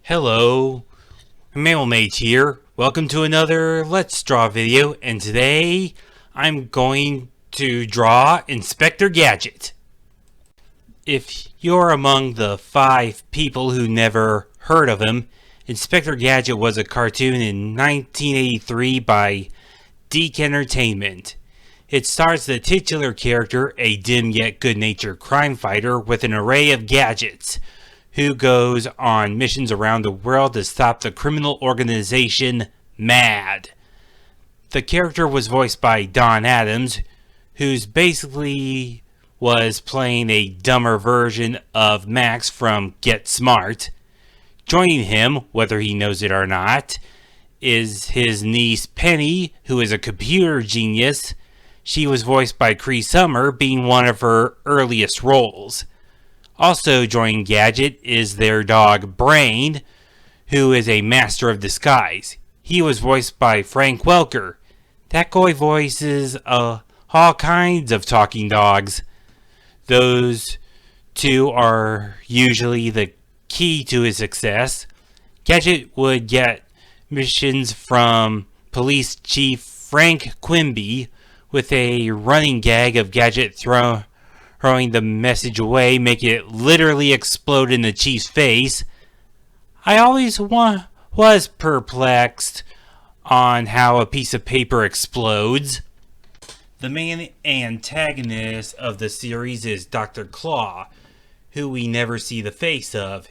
Hello, Mailmate here. Welcome to another Let's Draw video, and today I'm going to draw Inspector Gadget. If you're among the 5 people who never heard of him, Inspector Gadget was a cartoon in 1983 by Deke Entertainment. It stars the titular character, a dim yet good-natured crime fighter with an array of gadgets, who goes on missions around the world to stop the criminal organization MAD. The character was voiced by Don Adams, who's basically was playing a dumber version of Max from Get Smart. Joining him, whether he knows it or not, is his niece Penny, who is a computer genius. She was voiced by Cree Summer, being one of her earliest roles. Also joining Gadget is their dog Brain, who is a master of disguise. He was voiced by Frank Welker. That guy voices all kinds of talking dogs. Those two are usually the key to his success. Gadget would get missions from Police Chief Frank Quimby, with a running gag of Gadget throwing the message away, making it literally explode in the chief's face. I always was perplexed on how a piece of paper explodes. The main antagonist of the series is Dr. Claw, who we never see the face of.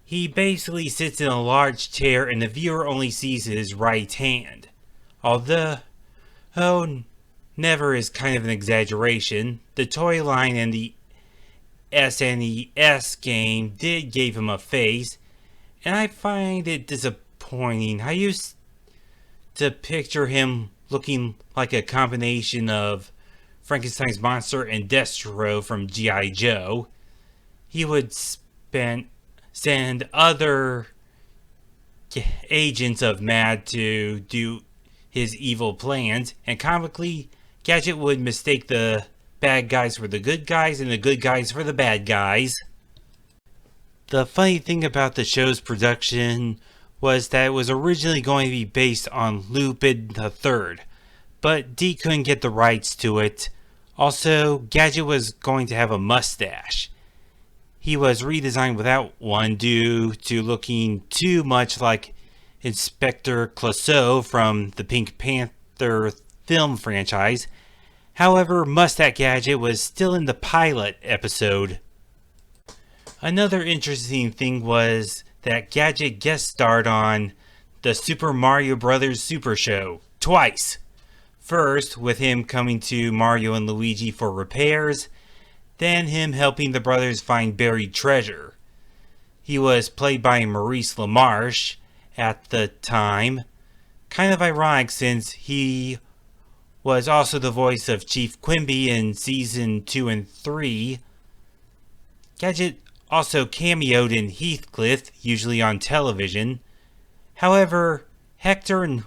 He basically sits in a large chair and the viewer only sees his right hand. Although never is kind of an exaggeration, the toy line and the SNES game did give him a face, and I find it disappointing. I used to picture him looking like a combination of Frankenstein's monster and Destro from G.I. Joe. He would send other agents of MAD to do his evil plans, and comically, Gadget would mistake the bad guys for the good guys and the good guys for the bad guys. The funny thing about the show's production was that it was originally going to be based on Lupin III, but Deke couldn't get the rights to it. Also, Gadget was going to have a mustache. He was redesigned without one due to looking too much like Inspector Clouseau from the Pink Panther film franchise. However, Mustache Gadget was still in the pilot episode. Another interesting thing was that Gadget guest starred on the Super Mario Bros. Super Show twice. First, with him coming to Mario and Luigi for repairs, then him helping the brothers find buried treasure. He was played by Maurice LaMarche at the time. Kind of ironic since he was also the voice of Chief Quimby in Season 2 and 3. Gadget also cameoed in Heathcliff, usually on television. However, Hector and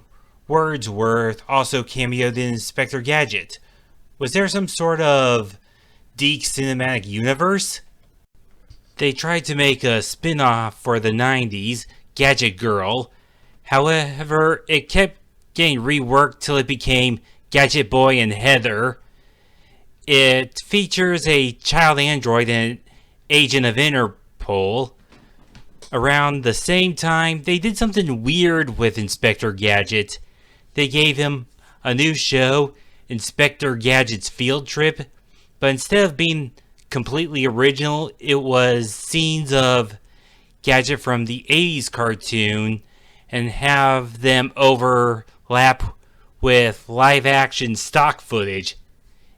Wordsworth also cameoed in Inspector Gadget. Was there some sort of Deke cinematic universe? They tried to make a spin-off for the 90s, Gadget Girl. However, it kept getting reworked till it became Gadget Boy and Heather. It features a child android and an agent of Interpol. Around the same time, they did something weird with Inspector Gadget. They gave him a new show, Inspector Gadget's Field Trip, but instead of being completely original, it was scenes of Gadget from the 80s cartoon and have them overlap with live-action stock footage.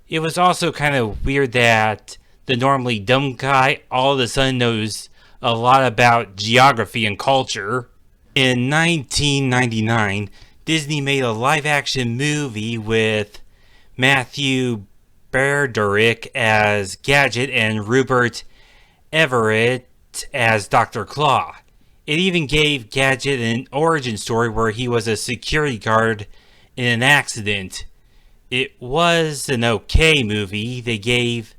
It was also kind of weird that the normally dumb guy all of a sudden knows a lot about geography and culture. In 1999, Disney made a live-action movie with Matthew Broderick as Gadget and Rupert Everett as Dr. Claw. It even gave Gadget an origin story where he was a security guard in an accident. It was an okay movie. They gave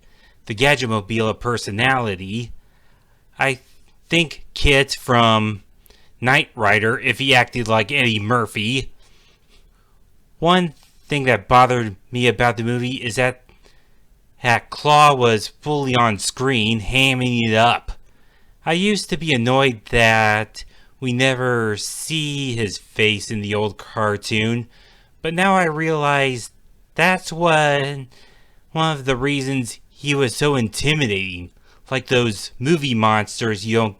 the Gadgetmobile a personality. I think Kit from Knight Rider if he acted like Eddie Murphy. One thing that bothered me about the movie is that Claw was fully on screen, hamming it up. I used to be annoyed that we never see his face in the old cartoon, but now I realize that's one of the reasons he was so intimidating. Like those movie monsters you don't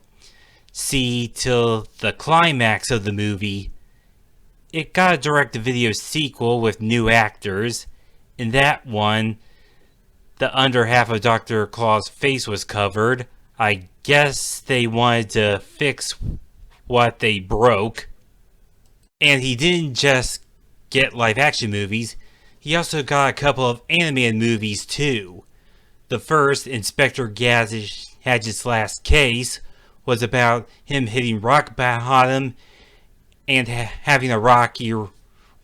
see till the climax of the movie. It got a direct-to-video sequel with new actors. In that one, the under half of Dr. Claw's face was covered. I guess they wanted to fix what they broke. And he didn't just get live-action movies, he also got a couple of animated movies too. The first, Inspector Gadget's Last Case, was about him hitting rock bottom and having a rocky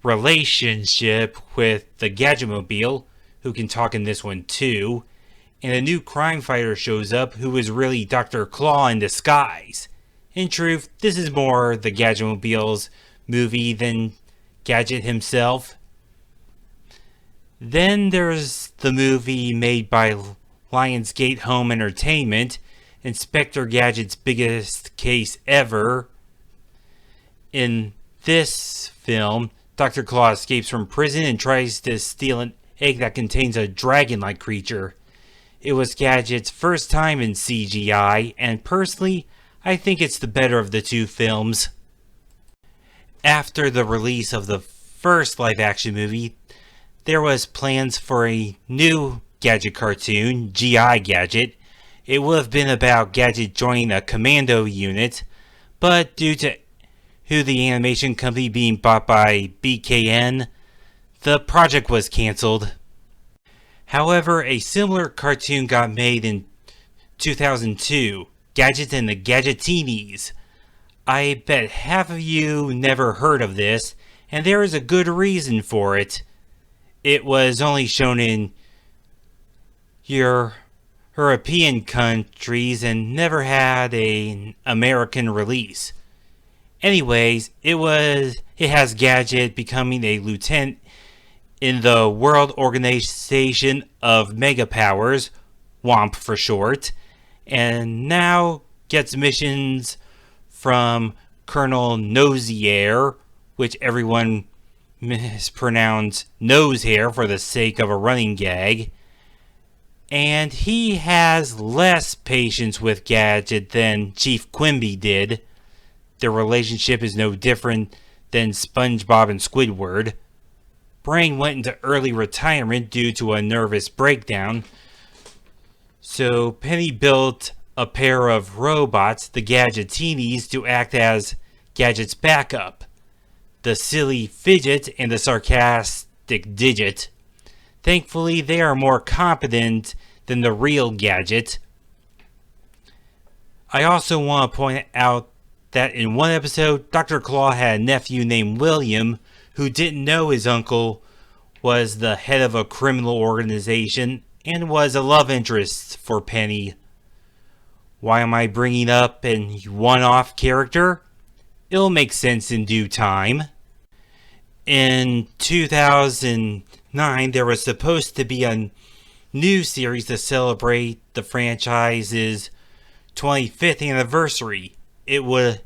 relationship with the Gadgetmobile, who can talk in this one too, and a new crime fighter shows up who is really Dr. Claw in disguise. In truth, this is more the Gadgetmobile's movie than Gadget himself. Then there's the movie made by Lionsgate Home Entertainment, Inspector Gadget's Biggest Case Ever. In this film, Dr. Claw escapes from prison and tries to steal an egg that contains a dragon-like creature. It was Gadget's first time in CGI, and personally, I think it's the better of the two films. After the release of the first live-action movie, there was plans for a new Gadget cartoon, G.I. Gadget. It would have been about Gadget joining a commando unit, but due to the animation company being bought by BKN, the project was cancelled. However, a similar cartoon got made in 2002, Gadget and the Gadgetinis. I bet half of you never heard of this, and there is a good reason for it. It was only shown in European countries and never had an American release. Anyways, it has Gadget becoming a lieutenant in the World Organization of Megapowers, WOMP for short, and now gets missions from Colonel Nosier, which everyone mispronounced Nosehair for the sake of a running gag. And he has less patience with Gadget than Chief Quimby did. Their relationship is no different than SpongeBob and Squidward. Brain went into early retirement due to a nervous breakdown, so Penny built a pair of robots, the Gadgetinis, to act as Gadget's backup. The silly Fidget and the sarcastic Digit. Thankfully, they are more competent than the real Gadget. I also want to point out that in one episode, Dr. Claw had a nephew named William who didn't know his uncle was the head of a criminal organization and was a love interest for Penny. Why am I bringing up a one-off character? It'll make sense in due time. In 2009, there was supposed to be a new series to celebrate the franchise's 25th anniversary. It would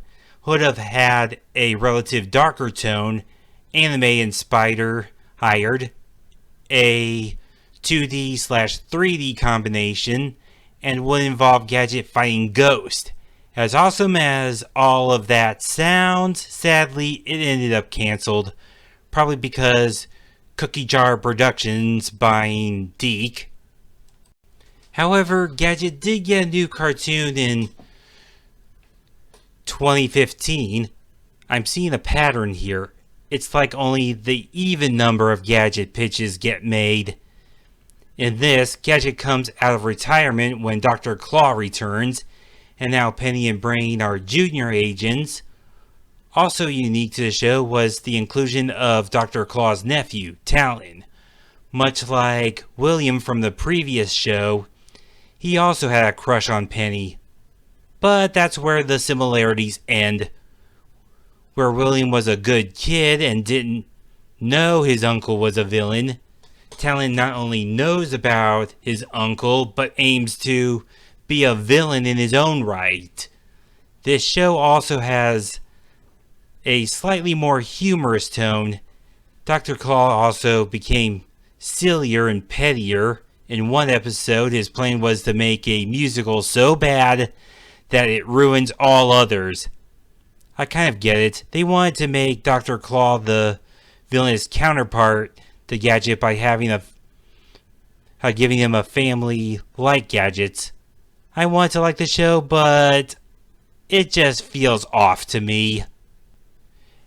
have had a relative darker tone, anime-inspired, a 2D/3D combination, and would involve Gadget fighting Ghost. As awesome as all of that sounds, sadly, it ended up cancelled. Probably because Cookie Jar Productions buying Deke. However, Gadget did get a new cartoon in 2015. I'm seeing a pattern here. It's like only the even number of Gadget pitches get made. In this, Gadget comes out of retirement when Dr. Claw returns, and now Penny and Brain are junior agents. Also unique to the show was the inclusion of Dr. Claw's nephew, Talon. Much like William from the previous show, he also had a crush on Penny. But that's where the similarities end. Where William was a good kid and didn't know his uncle was a villain, Talon not only knows about his uncle, but aims to be a villain in his own right. This show also has a slightly more humorous tone. Dr. Claw also became sillier and pettier. In one episode, his plan was to make a musical so bad that it ruins all others. I kind of get it. They wanted to make Dr. Claw the villainous counterpart to Gadget by giving him a family like Gadget's. I want to like the show, but it just feels off to me.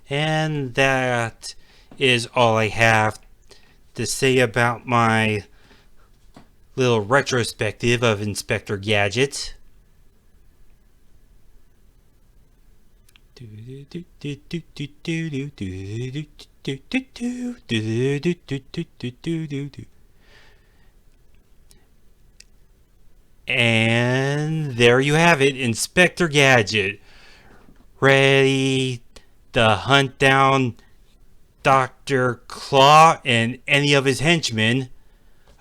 And that is all I have to say about my little retrospective of Inspector Gadget. And there you have it, Inspector Gadget, ready to hunt down Dr. Claw and any of his henchmen.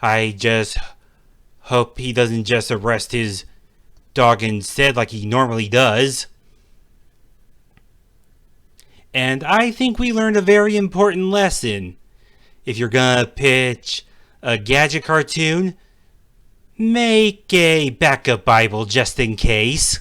I just hope he doesn't just arrest his dog instead like he normally does. And I think we learned a very important lesson. If you're gonna pitch a Gadget cartoon, make a backup Bible just in case.